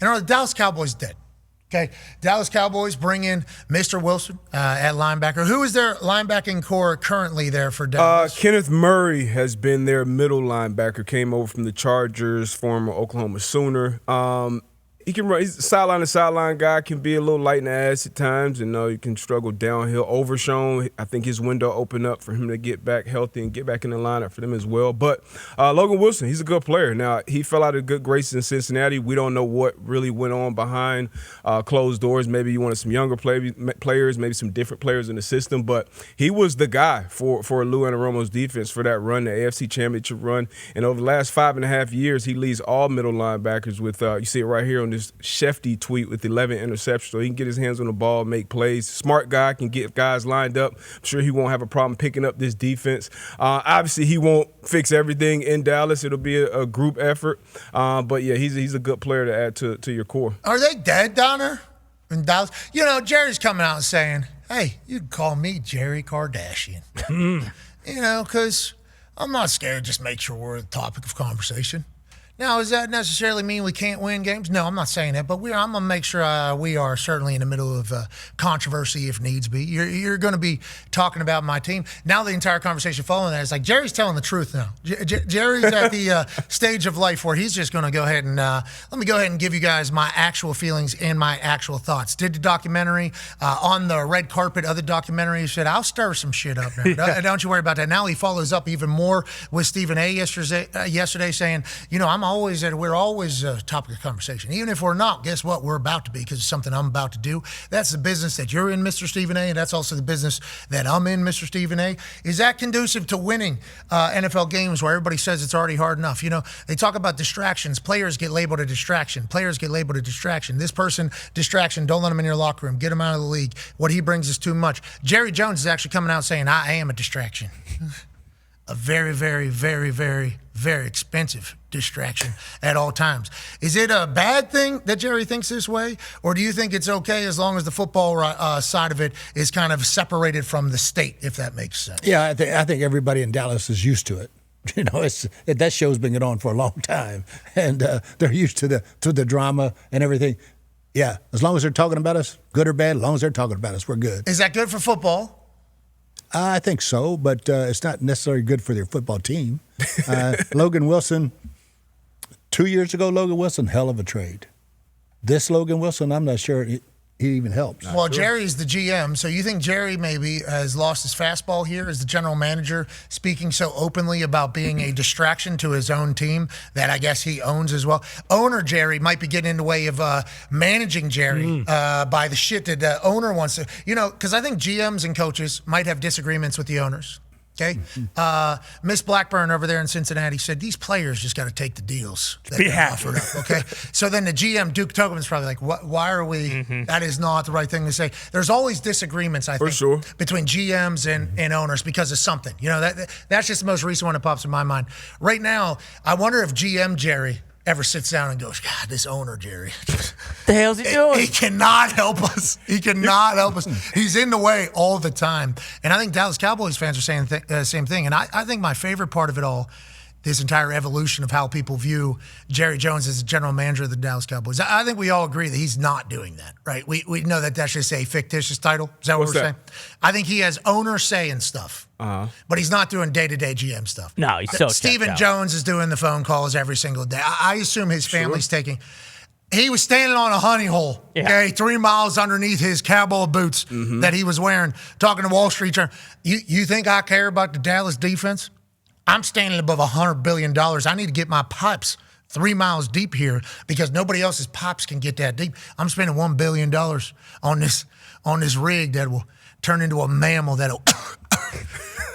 And are the Dallas Cowboys dead? Okay, Dallas Cowboys bring in Mr. Wilson at linebacker. Who is their linebacking core currently there for Dallas? Kenneth Murray has been their middle linebacker, came over from the Chargers, former Oklahoma Sooner. He can run. He's a sideline to sideline guy. Can be a little light in the ass at times, and you can struggle downhill. Overshown. I think his window opened up for him to get back healthy and get back in the lineup for them as well. But Logan Wilson, he's a good player. Now he fell out of good graces in Cincinnati. We don't know what really went on behind closed doors. Maybe you wanted some younger players, maybe some different players in the system. But he was the guy for Lou Anarumo's defense for that run, the AFC Championship run. And over the last 5.5 years, he leads all middle linebackers with you see it right here on this Shefty tweet with 11 interceptions, so he can get his hands on the ball, make plays. Smart guy, can get guys lined up. I'm sure he won't have a problem picking up this defense. Obviously, he won't fix everything in Dallas. It'll be a group effort. But, yeah, he's a good player to add to your core. Are they dead, Donner, in Dallas? You know, Jerry's coming out and saying, hey, you can call me Jerry Kardashian. You know, because I'm not scared. Just make sure we're the topic of conversation. Now, does that necessarily mean we can't win games? No, I'm not saying that, but I'm going to make sure we are certainly in the middle of controversy if needs be. You're going to be talking about my team. Now the entire conversation following that is like, Jerry's telling the truth now. Jerry's at the stage of life where he's just going to go ahead and let me go ahead and give you guys my actual feelings and my actual thoughts. Did the documentary on the red carpet of the documentary. He said, I'll stir some shit up now. Don't you worry about that. Now he follows up even more with Stephen A. yesterday saying, you know, we're always a topic of conversation. Even if we're not, guess what? We're about to be because it's something I'm about to do. That's the business that you're in, Mr. Stephen A., and that's also the business that I'm in, Mr. Stephen A. Is that conducive to winning NFL games where everybody says it's already hard enough? You know, they talk about distractions. Players get labeled a distraction. This person, distraction. Don't let him in your locker room. Get him out of the league. What he brings is too much. Jerry Jones is actually coming out saying, I am a distraction. A very, very, very, very, very expensive distraction at all times. Is it a bad thing that Jerry thinks this way, or do you think it's okay as long as the football side of it is kind of separated from the state, if that makes sense? Yeah, I think everybody in Dallas is used to it. You know, that show's been going on for a long time, and they're used to the drama and everything. Yeah, as long as they're talking about us, good or bad, as long as they're talking about us, we're good. Is that good for football? I think so, but it's not necessarily good for their football team. Logan Wilson, 2 years ago, Logan Wilson, hell of a trade. This Logan Wilson, I'm not sure he even helps. Well, Jerry's the GM, so you think Jerry maybe has lost his fastball here as the general manager, speaking so openly about being a distraction to his own team that I guess he owns as well. Owner Jerry might be getting in the way of managing Jerry by the shit that the owner wants to, you know, because I think GMs and coaches might have disagreements with the owners. Okay, Miss Blackburn over there in Cincinnati said these players just got to take the deals that they're offered up. Okay, so then the GM Duke Tobin's probably like, why are we? That is not the right thing to say. There's always disagreements, I think, between GMs and owners because of something. You know, that's just the most recent one that pops in my mind right now. I wonder if GM Jerry ever sits down and goes, God, this owner, Jerry. The hell's he doing? He cannot help us. He cannot help us. He's in the way all the time. And I think Dallas Cowboys fans are saying the same thing. And I think my favorite part of it all, this entire evolution of how people view Jerry Jones as the general manager of the Dallas Cowboys, I think we all agree that he's not doing that, right? We know that that's just a fictitious title. Is that what we're saying? I think he has owner say in stuff. But he's not doing day-to-day GM stuff. No, he's so Stephen Jones is doing the phone calls every single day. I assume his family's taking. He was standing on a honey hole, okay, 3 miles underneath his cowboy boots that he was wearing, talking to Wall Street. You think I care about the Dallas defense? I'm standing above $100 billion. I need to get my pipes 3 miles deep here because nobody else's pipes can get that deep. I'm spending $1 billion on this rig that will turn into a mammal that'll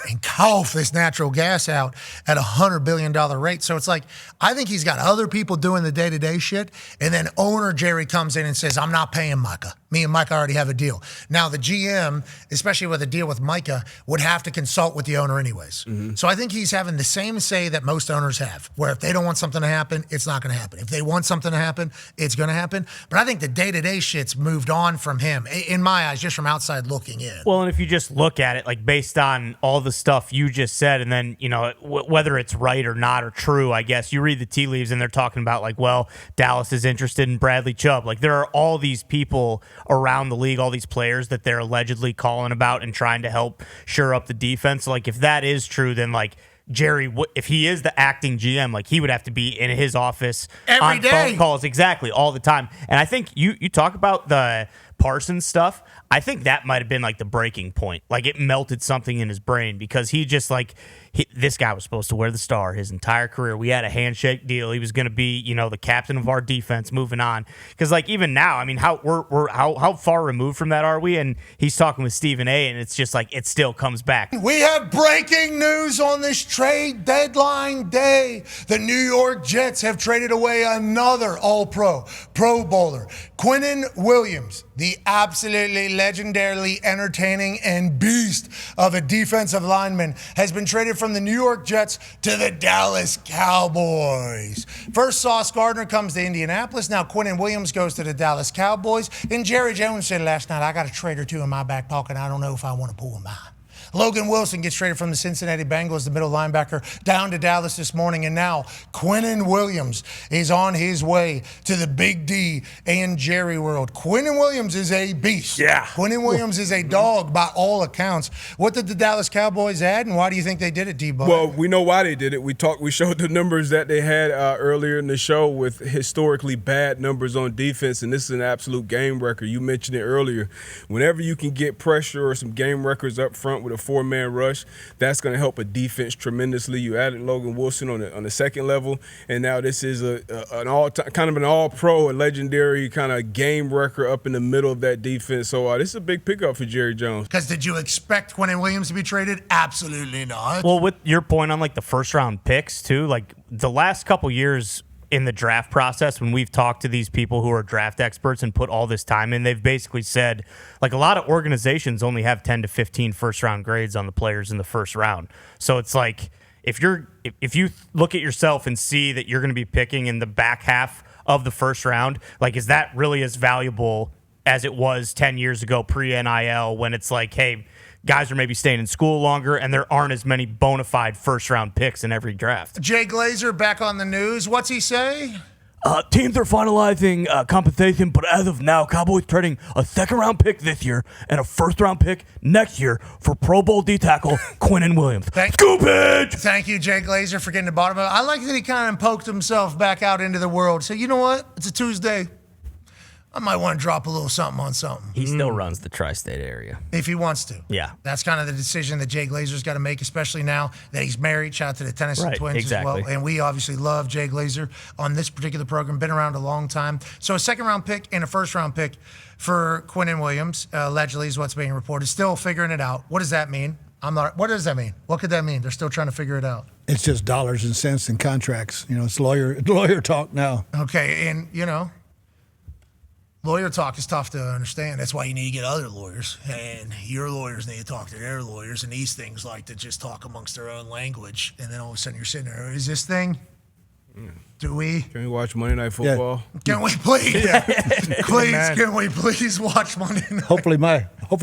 and cough this natural gas out at $100 billion rate. So it's like, I think he's got other people doing the day-to-day shit, and then owner Jerry comes in and says, I'm not paying Micah. Me and Micah already have a deal. Now, the GM, especially with a deal with Micah, would have to consult with the owner anyways. So I think he's having the same say that most owners have, where if they don't want something to happen, it's not going to happen. If they want something to happen, it's going to happen. But I think the day-to-day shit's moved on from him, in my eyes, just from outside looking in. Well, and if you just look at it, like based on all the stuff you just said, and then, whether it's right or not or true, I guess, you read the tea leaves and they're talking about, like, well, Dallas is interested in Bradley Chubb. Like, there are all these people around the league, all these players that they're allegedly calling about and trying to help shore up the defense. Like, if that is true, then, like, Jerry, if he is the acting GM, like, he would have to be in his office every on day. Phone calls, exactly, all the time. And I think you talk about the Parsons stuff. I think that might have been like the breaking point. Like, it melted something in his brain because he just this guy was supposed to wear the star his entire career. We had a handshake deal. He was going to be, the captain of our defense moving on. Because, like, even now, I mean, how far removed from that are we? And he's talking with Stephen A, and it's just like it still comes back. We have breaking news on this trade deadline day. The New York Jets have traded away another All-Pro, Pro Bowler, Quinnen Williams, the absolutely legendarily entertaining and beast of a defensive lineman, has been traded from the New York Jets to the Dallas Cowboys. First, Sauce Gardner comes to Indianapolis. Now Quinnen Williams goes to the Dallas Cowboys. And Jerry Jones said last night, I got a trade or two in my back pocket. I don't know if I want to pull them out. Logan Wilson gets traded from the Cincinnati Bengals, the middle linebacker, down to Dallas this morning. And now Quinnen Williams is on his way to the Big D and Jerry world. Quinnen Williams is a beast. Yeah. Quinnen Williams is a dog by all accounts. What did the Dallas Cowboys add, and why do you think they did it, D-Bud? Well, we know why they did it. We showed the numbers that they had earlier in the show with historically bad numbers on defense, and this is an absolute game record. You mentioned it earlier. Whenever you can get pressure or some game records up front with a four-man rush, that's going to help a defense tremendously. You added Logan Wilson on the second level, and now this is an all-pro, a legendary kind of game record up in the middle of that defense. So this is a big pickup for Jerry Jones. Because did you expect Quinnen Williams to be traded? Absolutely not. Well, with your point on, like, the first-round picks, too, like, the last couple years in the draft process, when we've talked to these people who are draft experts and put all this time in, they've basically said, like, a lot of organizations only have 10 to 15 first-round grades on the players in the first round. So it's like, if you look at yourself and see that you're going to be picking in the back half of the first round, like, is that really as valuable as it was 10 years ago pre-NIL, when it's like, hey, guys are maybe staying in school longer and there aren't as many bona fide first-round picks in every draft? Jay Glazer back on the news. What's he say? Teams are finalizing compensation, but as of now, Cowboys trading a second-round pick this year and a first-round pick next year for Pro Bowl D-tackle Quinnen Williams. Scoopage! Thank you, Jay Glazer, for getting the bottom of it. I like that he kind of poked himself back out into the world. So, you know what? It's a Tuesday. I might want to drop a little something on something. He still runs the tri-state area. If he wants to. Yeah. That's kind of the decision that Jay Glazer's got to make, especially now that he's married. Shout out to the Tennessee Right, Twins exactly. as well. And we obviously love Jay Glazer on this particular program. Been around a long time. So a second-round pick and a first-round pick for Quinnen Williams, allegedly, is what's being reported. Still figuring it out. What does that mean? What does that mean? What could that mean? They're still trying to figure it out. It's just dollars and cents and contracts. It's lawyer talk now. Okay, and, lawyer talk is tough to understand. That's why you need to get other lawyers. And your lawyers need to talk to their lawyers. And these things like to just talk amongst their own language. And then all of a sudden you're sitting there, is this thing? Can we watch Monday Night Football? Can we please? Can we please watch Monday Night? Hopefully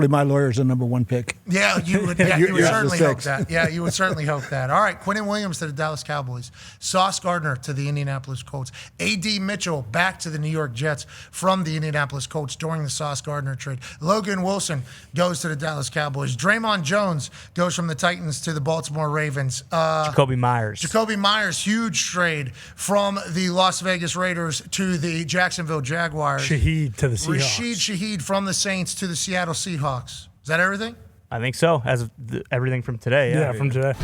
my lawyer's the number one pick. Yeah, you would certainly hope six. that. Yeah, you would certainly hope that. All right, Quinnen Williams to the Dallas Cowboys. Sauce Gardner to the Indianapolis Colts. A.D. Mitchell back to the New York Jets from the Indianapolis Colts during the Sauce Gardner trade. Logan Wilson goes to the Dallas Cowboys. Draymond Jones goes from the Titans to the Baltimore Ravens. Jacoby Myers, huge trade from the Las Vegas Raiders to the Jacksonville Jaguars. Shaheed to the Seahawks. Rashid Shaheed from the Saints to the Seattle Seahawks. Is that everything? I think so, as of everything from today. Yeah, from today.